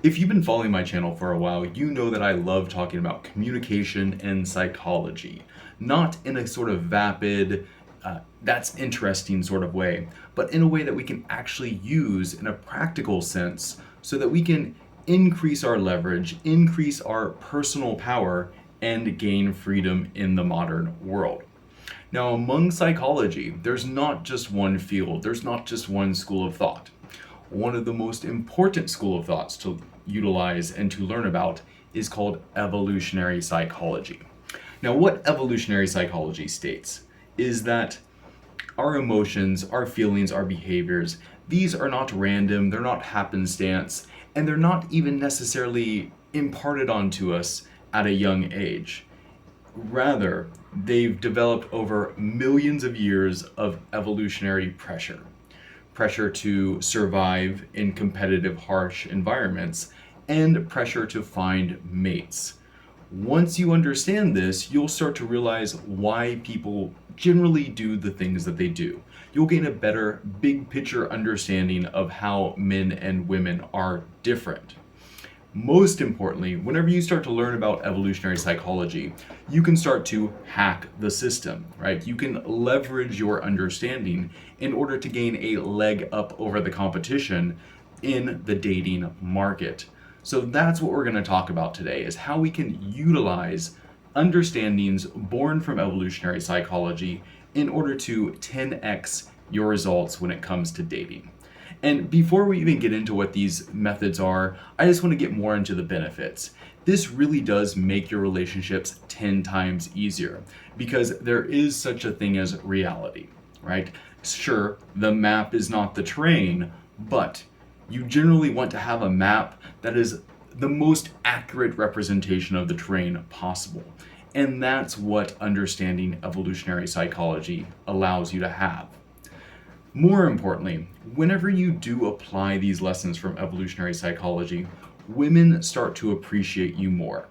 If you've been following my channel for a while, you know that I love talking about communication and psychology. Not in a sort of vapid, that's interesting sort of way, but in a way that we can actually use in a practical sense so that we can increase our leverage, increase our personal power, and gain freedom in the modern world. Now, among psychology, there's not just one field, there's not just one school of thought. One of the most important school of thoughts to utilize and to learn about is called evolutionary psychology. Now, what evolutionary psychology states is that our emotions, our feelings, our behaviors, these are not random, they're not happenstance, and they're not even necessarily imparted onto us at a young age. Rather, they've developed over millions of years of evolutionary pressure. Pressure to survive in competitive, harsh environments, and pressure to find mates. Once you understand this, you'll start to realize why people generally do the things that they do. You'll gain a better, big picture understanding of how men and women are different. Most importantly, whenever you start to learn about evolutionary psychology, you can start to hack the system, right? You can leverage your understanding in order to gain a leg up over the competition in the dating market. So that's what we're going to talk about today, is how we can utilize understandings born from evolutionary psychology in order to 10x your results when it comes to dating. And before we even get into what these methods are, I just want to get more into the benefits. This really does make your relationships 10 times easier because there is such a thing as reality, right? Sure, the map is not the terrain, but you generally want to have a map that is the most accurate representation of the terrain possible. And that's what understanding evolutionary psychology allows you to have. More importantly, whenever you do apply these lessons from evolutionary psychology, women start to appreciate you more.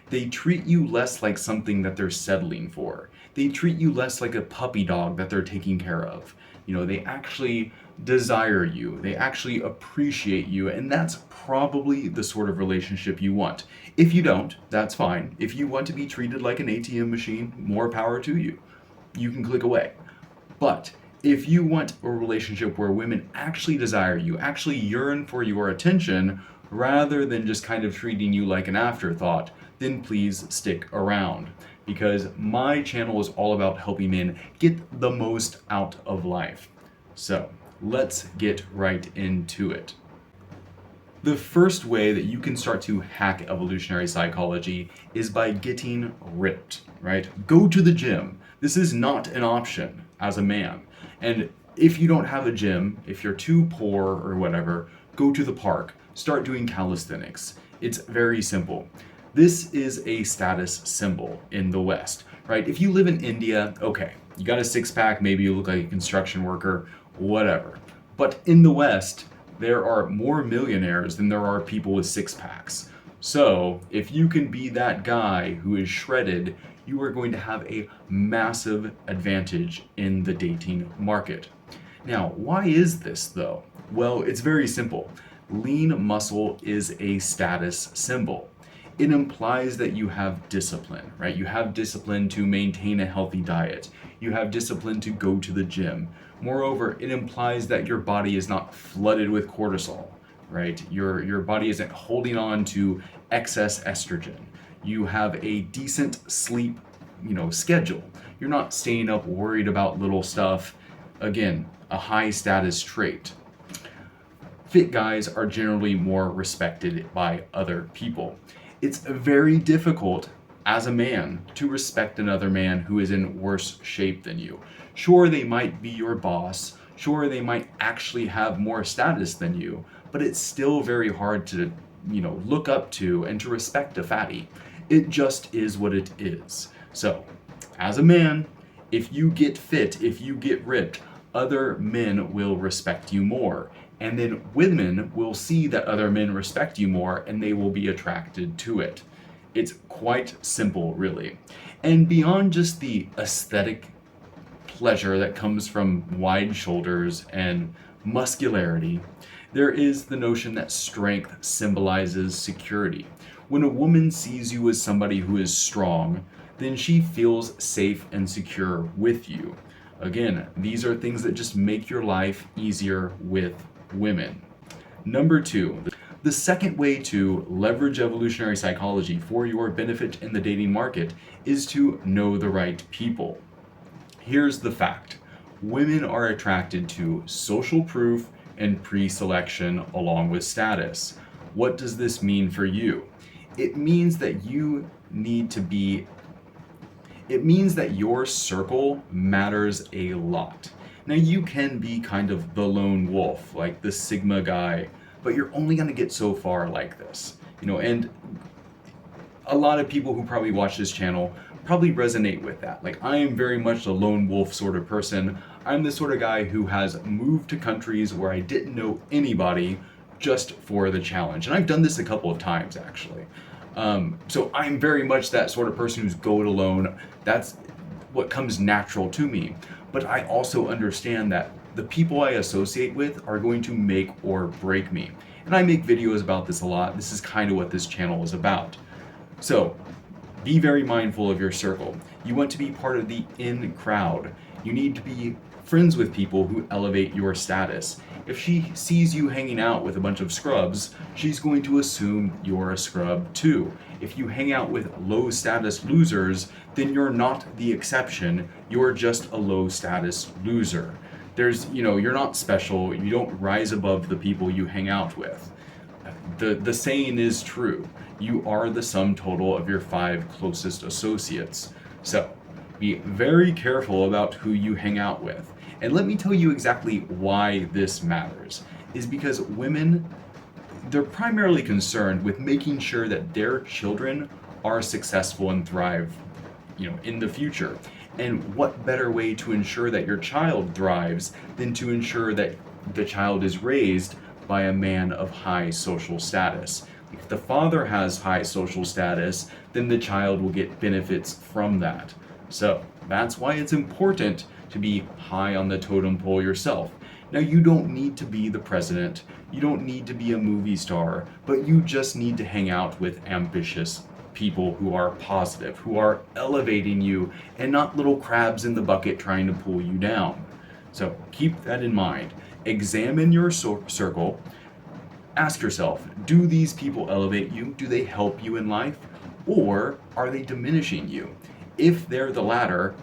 They treat you less like something that they're settling for. They treat you less like a puppy dog that they're taking care of. They actually desire you. They actually appreciate you, and that's probably the sort of relationship you want. If you don't, that's fine. If you want to be treated like an ATM machine, more power to you. You can click away. But if you want a relationship where women actually desire you, actually yearn for your attention, rather than just kind of treating you like an afterthought, then please stick around. Because my channel is all about helping men get the most out of life. So let's get right into it. The first way that you can start to hack evolutionary psychology is by getting ripped, right? Go to the gym. This is not an option as a man. And if you don't have a gym, if you're too poor or whatever, go to the park. Start doing calisthenics. It's very simple. This is a status symbol in the West, right? If you live in India, okay, you got a six-pack, maybe you look like a construction worker, whatever. But in the West, there are more millionaires than there are people with six-packs. So if you can be that guy who is shredded, you are going to have a massive advantage in the dating market. Now, why is this though? Well, it's very simple. Lean muscle is a status symbol. It implies that you have discipline, right? You have discipline to maintain a healthy diet. You have discipline to go to the gym. Moreover, it implies that your body is not flooded with cortisol, right? Your body isn't holding on to excess estrogen. You have a decent sleep, schedule. You're not staying up worried about little stuff. Again, a high status trait. Fit guys are generally more respected by other people. It's very difficult as a man to respect another man who is in worse shape than you. Sure, they might be your boss. Sure, they might actually have more status than you, but it's still very hard to, look up to and to respect a fatty. It just is what it is. So, as a man, if you get fit, if you get ripped, other men will respect you more. And then women will see that other men respect you more and they will be attracted to it. It's quite simple, really. And beyond just the aesthetic pleasure that comes from wide shoulders and muscularity, There is the notion that strength symbolizes security. When a woman sees you as somebody who is strong, then she feels safe and secure with you. Again, these are things that just make your life easier with women. Number two, the second way to leverage evolutionary psychology for your benefit in the dating market is to know the right people. Here's the fact: women are attracted to social proof and pre selection along with status. What does this mean for you? It means that you need to be it means that your circle matters a lot. Now, you can be kind of the lone wolf, like the Sigma guy, but you're only going to get so far like this. And a lot of people who probably watch this channel probably resonate with that. Like, I am very much a lone wolf sort of person. I'm the sort of guy who has moved to countries where I didn't know anybody just for the challenge. And I've done this a couple of times, actually. So I'm very much that sort of person who's go it alone. That's what comes natural to me. But I also understand that the people I associate with are going to make or break me. And I make videos about this a lot. This is kind of what this channel is about. So be very mindful of your circle. You want to be part of the in crowd. You need to be friends with people who elevate your status. If she sees you hanging out with a bunch of scrubs, she's going to assume you're a scrub too. If you hang out with low status losers, then you're not the exception. You're just a low status loser. You're not special. You don't rise above the people you hang out with. The saying is true. You are the sum total of your 5 closest associates. So be very careful about who you hang out with. And let me tell you exactly why this matters. Is because women, they're primarily concerned with making sure that their children are successful and thrive, in the future. And what better way to ensure that your child thrives than to ensure that the child is raised by a man of high social status? If the father has high social status, then the child will get benefits from that. So that's why it's important to be high on the totem pole yourself. Now, you don't need to be the president, you don't need to be a movie star, but you just need to hang out with ambitious people who are positive, who are elevating you, and not little crabs in the bucket trying to pull you down. So keep that in mind. Examine your circle. Ask yourself, do these people elevate you? Do they help you in life? Or are they diminishing you? If they're the latter,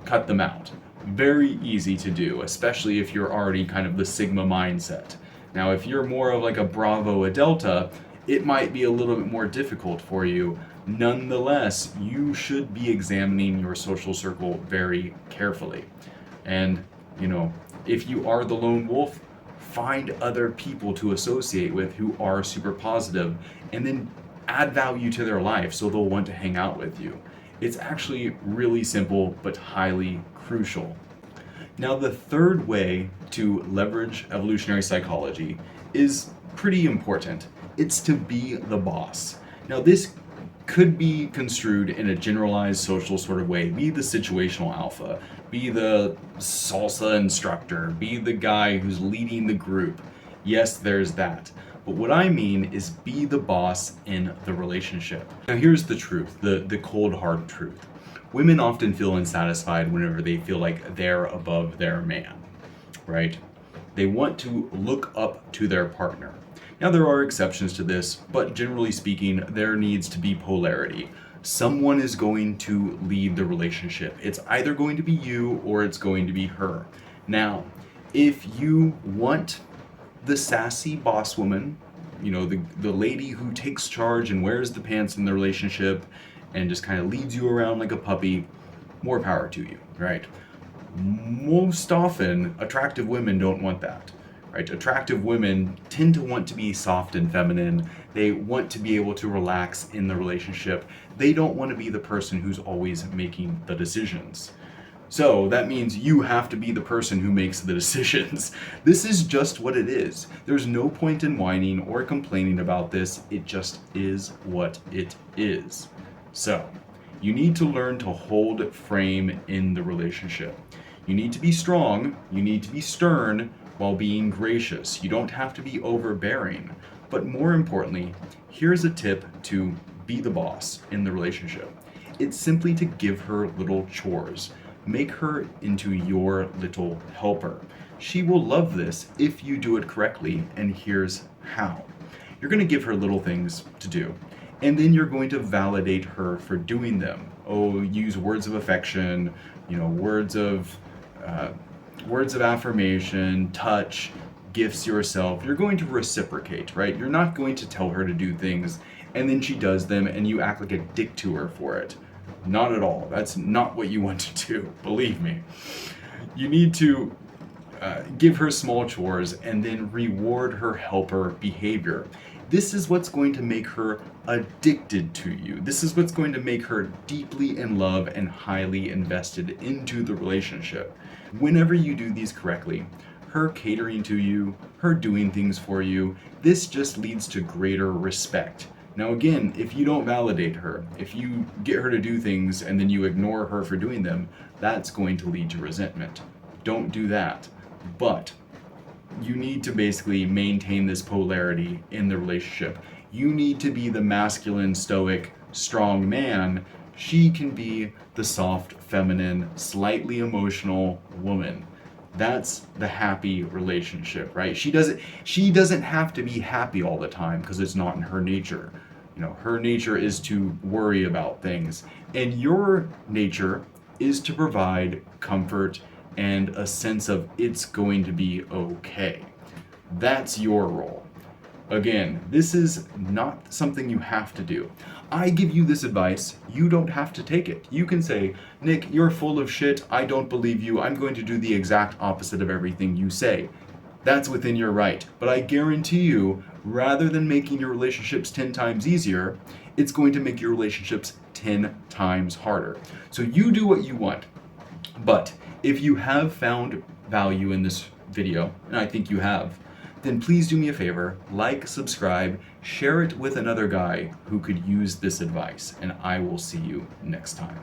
cut them out. Very easy to do, especially if you're already kind of the Sigma mindset. Now, if you're more of like a Bravo, a Delta, it might be a little bit more difficult for you. Nonetheless, you should be examining your social circle very carefully. And, if you are the lone wolf, find other people to associate with who are super positive, and then add value to their life so they'll want to hang out with you. It's actually really simple, but highly crucial. Now, the third way to leverage evolutionary psychology is pretty important. It's to be the boss. Now, this could be construed in a generalized social sort of way. Be the situational alpha, be the salsa instructor, be the guy who's leading the group. Yes, there's that. But what I mean is be the boss in the relationship. Now, here's the truth, the cold hard truth. Women often feel unsatisfied whenever they feel like they're above their man, right? They want to look up to their partner. Now, there are exceptions to this, but generally speaking, there needs to be polarity. Someone is going to lead the relationship. It's either going to be you or it's going to be her. Now, if you want the sassy boss woman, the lady who takes charge and wears the pants in the relationship and just kind of leads you around like a puppy, more power to you, right? Most often, attractive women don't want that. Right? Attractive women tend to want to be soft and feminine. They want to be able to relax in the relationship. They don't want to be the person who's always making the decisions. So that means you have to be the person who makes the decisions. This is just what it is. There's no point in whining or complaining about this. It just is what it is. So you need to learn to hold frame in the relationship. You need to be strong. You need to be stern, while being gracious. You don't have to be overbearing. But more importantly, here's a tip to be the boss in the relationship. It's simply to give her little chores. Make her into your little helper. She will love this if you do it correctly, and here's how. You're going to give her little things to do, and then you're going to validate her for doing them. Oh, use words of affection, words of affirmation, touch, gifts yourself. You're going to reciprocate, right? You're not going to tell her to do things and then she does them and you act like a dick to her for it. Not at all. That's not what you want to do, believe me. You need to give her small chores and then reward her helper behavior. This is what's going to make her addicted to you. This is what's going to make her deeply in love and highly invested into the relationship. Whenever you do these correctly, her catering to you, her doing things for you, this just leads to greater respect. Now again, if you don't validate her, if you get her to do things and then you ignore her for doing them, that's going to lead to resentment. Don't do that. But you need to basically maintain this polarity in the relationship. You need to be the masculine, stoic, strong man. She can be the soft, feminine, slightly emotional woman. That's the happy relationship, right? She doesn't have to be happy all the time because it's not in her nature. Her nature is to worry about things, and your nature is to provide comfort and a sense of it's going to be okay. That's your role. Again, this is not something you have to do. I give you this advice, you don't have to take it. You can say, Nick, you're full of shit, I don't believe you, I'm going to do the exact opposite of everything you say. That's within your right. But I guarantee you, rather than making your relationships 10 times easier, it's going to make your relationships 10 times harder. So you do what you want. But if you have found value in this video, and I think you have, then please do me a favor, like, subscribe, share it with another guy who could use this advice, and I will see you next time.